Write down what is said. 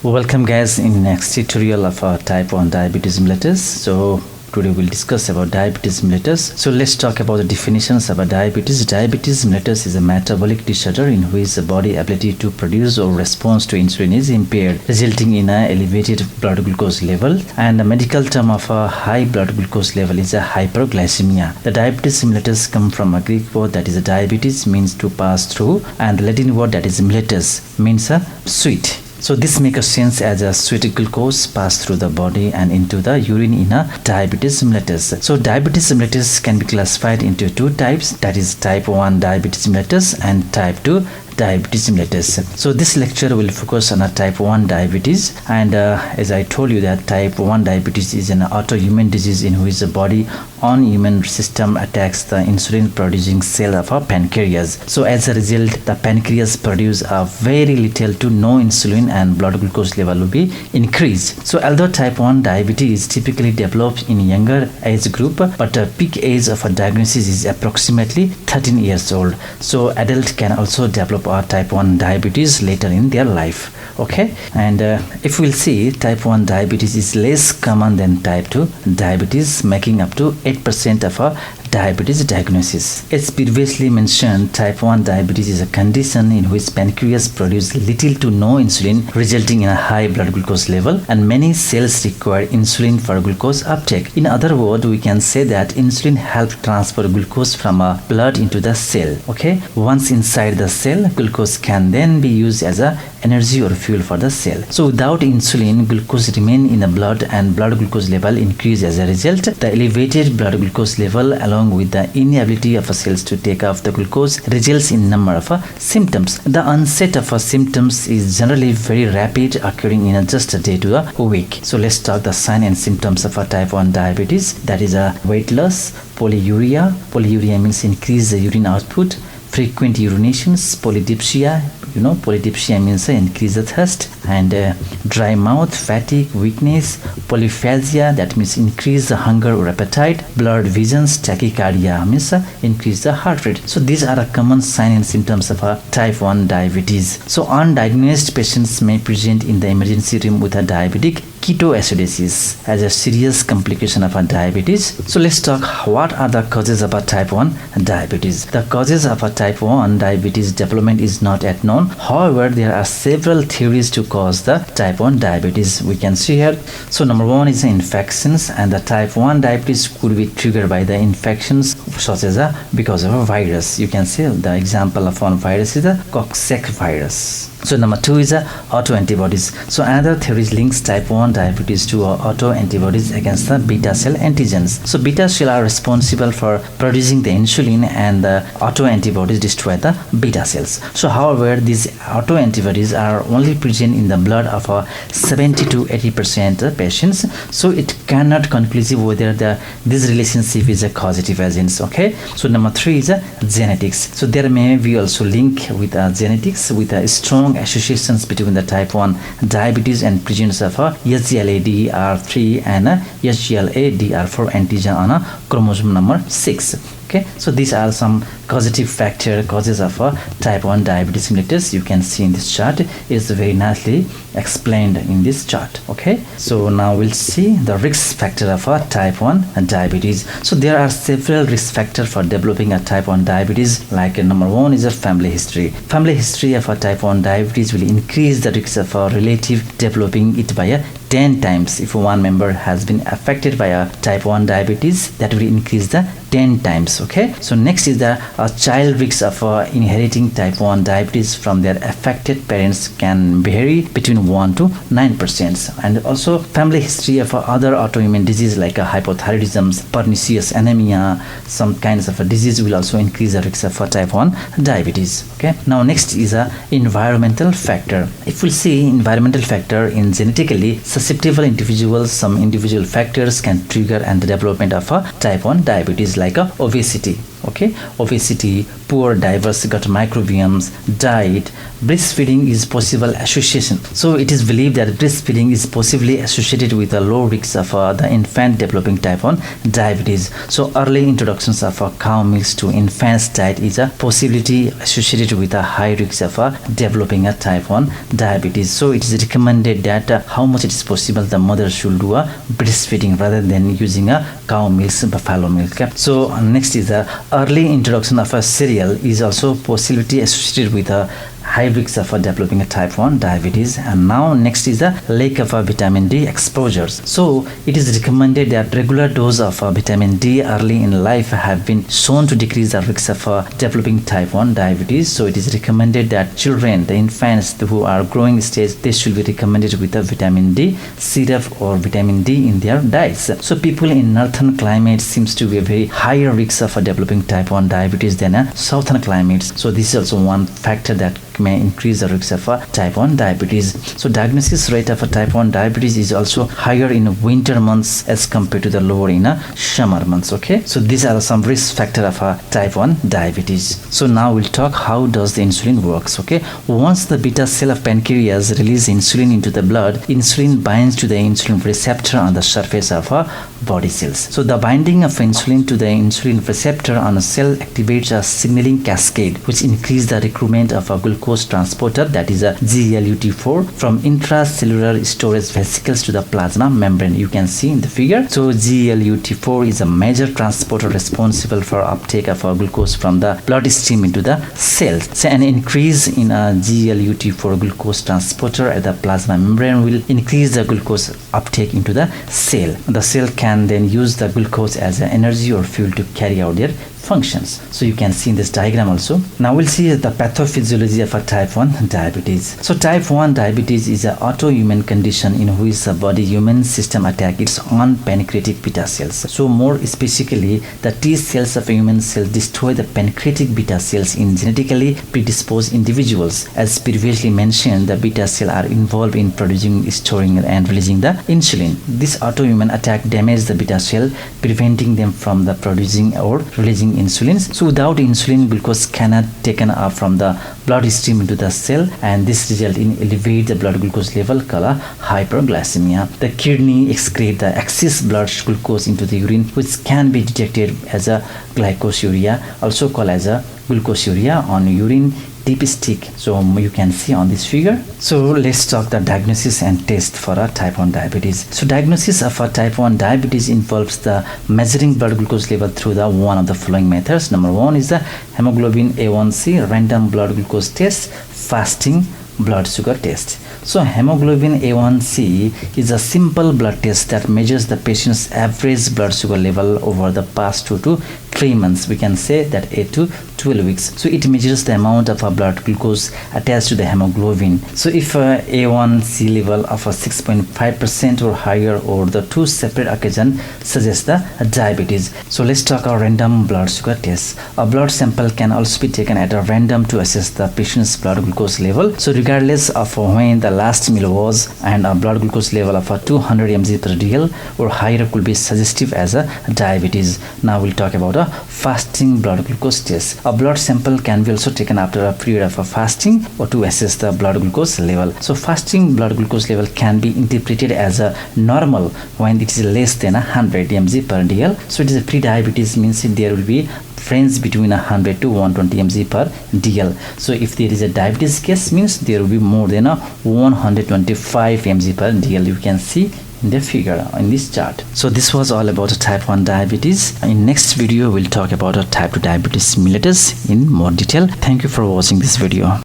Welcome guys in next tutorial of type 1 diabetes mellitus. So today we'll discuss about diabetes mellitus. So let's talk about the definitions about diabetes. Diabetes mellitus is a metabolic disorder in which the body ability to produce or respond to insulin is impaired, resulting in an elevated blood glucose level. And the medical term of a high blood glucose level is a hyperglycemia. The diabetes mellitus come from a Greek word that is diabetes means to pass through, and the Latin word that is mellitus means a sweet. So this makes sense as a sweet glucose pass through the body and into the urine in a diabetes mellitus. So diabetes mellitus can be classified into two types, that is type 1 diabetes mellitus and type 2 diabetes mellitus. So this lecture will focus on a type 1 diabetes, and as I told you that type 1 diabetes is an autoimmune disease in which the body immune system attacks the insulin producing cell of our pancreas. So as a result, the pancreas produce a very little to no insulin and blood glucose level will be increased. So although type 1 diabetes typically develops in younger age group, but the peak age of a diagnosis is approximately 13 years old. So adult can also develop type 1 diabetes later in their life. Okay, and if we'll see, type 1 diabetes is less common than type 2 diabetes, making up to 8% of a diabetes diagnosis. As previously mentioned, type 1 diabetes is a condition in which pancreas produces little to no insulin, resulting in a high blood glucose level, and many cells require insulin for glucose uptake. In other words, we can say that insulin helps transfer glucose from a blood into the cell. Okay, once inside the cell, glucose can then be used as a energy or fuel for the cell. So without insulin, glucose remain in the blood and blood glucose level increase. As a result, the elevated blood glucose level along with the inability of cells to take off the glucose results in number of symptoms. The onset of symptoms is generally very rapid, occurring in just a day to a week. So let's talk the sign and symptoms of a type 1 diabetes. That is a weight loss, polyuria. Polyuria means increase the urine output, frequent urinations, polydipsia. Polydipsia means increase the thirst, and dry mouth, fatigue, weakness, polyphagia, that means increase the hunger or appetite, blurred visions, tachycardia means increase the heart rate. So these are a common sign and symptoms of a type 1 diabetes. So undiagnosed patients may present in the emergency room with a diabetic ketoacidosis as a serious complication of a diabetes. So let's talk what are the causes of a type 1 diabetes. The causes of a type 1 diabetes development is not yet known. However, there are several theories to cause the type 1 diabetes. We can see here. So number one is infections, and the type 1 diabetes could be triggered by the infections such as because of a virus. You can see the example of one virus is the Coxsackie virus. So number two is autoantibodies. So another theory links type 1 diabetes to autoantibodies against the beta cell antigens. So beta cell are responsible for producing the insulin, and the autoantibodies destroy the beta cells. So however, these autoantibodies are only present in the blood of 70 to 80% patients. So it cannot conclusive whether this relationship is a causative agents. Okay. So number three is genetics. So there may be also link with genetics with a strong associations between the type 1 diabetes and presence of SGLA-DR3 and SGLA-DR4 antigen on chromosome number 6. Okay, so these are some causative causes of type 1 diabetes mellitus. You can see in this chart. It is very nicely explained in this chart. Okay, so now we'll see the risk factor of type 1 diabetes. So there are several risk factors for developing a type 1 diabetes. Like number one is a family history. Family history of a type 1 diabetes will increase the risk of a relative developing it by 10 times. If one member has been affected by a type 1 diabetes, that will increase the 10 times. Okay, so next is the child risk of inheriting type 1 diabetes from their affected parents can vary between 1 to 9%. And also family history of other autoimmune disease like hypothyroidism, pernicious anemia, some kinds of a disease will also increase the risk of type 1 diabetes. Okay, now next is a environmental factor. If we see environmental factor in genetically susceptible individuals, some individual factors can trigger and the development of a type 1 diabetes like obesity. Okay, obesity, poor diverse gut microbiomes, diet, breastfeeding is possible association. So it is believed that breastfeeding is possibly associated with a low risk of the infant developing type 1 diabetes. So early introductions of cow milk to infants' diet is a possibility associated with a high risk of developing a type 1 diabetes. So it is recommended that how much it is possible the mother should do a breastfeeding rather than using a cow milk, buffalo milk. So next is the early introduction of a cereal is also possibility associated with a high risk of developing a type 1 diabetes. And now next is the lack of vitamin D exposures. So it is recommended that regular dose of vitamin D early in life have been shown to decrease the risk of developing type 1 diabetes. So it is recommended that children, the infants who are growing stage, they should be recommended with a vitamin D syrup or vitamin D in their diets. So people in northern climates seems to be a very higher risk of developing type 1 diabetes than southern climates. So this is also one factor that may increase the risk of type 1 diabetes. So diagnosis rate of type 1 diabetes is also higher in winter months as compared to the lower in summer months. Okay, so these are some risk factor of type 1 diabetes. So now we'll talk how does the insulin works. Okay, once the beta cell of pancreas release insulin into the blood, insulin binds to the insulin receptor on the surface of body cells. So the binding of insulin to the insulin receptor on a cell activates a signaling cascade which increase the recruitment of a glucose transporter, that is a GLUT4, from intracellular storage vesicles to the plasma membrane. You can see in the figure. So GLUT4 is a major transporter responsible for uptake of glucose from the bloodstream into the cells. So an increase in a GLUT4 glucose transporter at the plasma membrane will increase the glucose uptake into the cell. The cell can then use the glucose as energy or fuel to carry out their functions. So you can see in this diagram also. Now we'll see the pathophysiology of a type 1 diabetes. So type 1 diabetes is an autoimmune condition in which the body immune system attack its own pancreatic beta cells. So more specifically, the T cells of immune cells destroy the pancreatic beta cells in genetically predisposed individuals. As previously mentioned, the beta cells are involved in producing, storing and releasing the insulin. This autoimmune attack damages the beta cell, preventing them from the producing or releasing insulin. So without insulin, glucose cannot taken up from the bloodstream into the cell, and this result in elevate the blood glucose level called hyperglycemia. The kidney excrete the excess blood glucose into the urine, which can be detected as a glycosuria, also called as a glucosuria on urine dipstick. So you can see on this figure. So let's talk the diagnosis and test for a type 1 diabetes. So diagnosis of a type 1 diabetes involves the measuring blood glucose level through the one of the following methods. Number one is the hemoglobin A1C random blood glucose test, fasting blood sugar test. So hemoglobin A1C is a simple blood test that measures the patient's average blood sugar level over the past 2 to 3 months. We can say that 8 to 12 weeks. So it measures the amount of blood glucose attached to the hemoglobin. So if A1C level of 6.5% or higher or the two separate occasions suggests the diabetes. So let's talk our random blood sugar test. A blood sample can also be taken at a random to assess the patient's blood glucose level. So regardless of when the last meal was, and a blood glucose level of 200 mg per dl or higher could be suggestive as a diabetes. Now we'll talk about a fasting blood glucose test. A blood sample can be also taken after a period of fasting or to assess the blood glucose level. So fasting blood glucose level can be interpreted as a normal when it is less than 100 mg per dl. So it is a pre-diabetes, means there will be range between 100 to 120 mg per dl. So if there is a diabetes case, means there will be more than 125 mg per dl. You can see in the figure in this chart. So this was all about type 1 diabetes. In next video we'll talk about type 2 diabetes mellitus in more detail. Thank you for watching this video.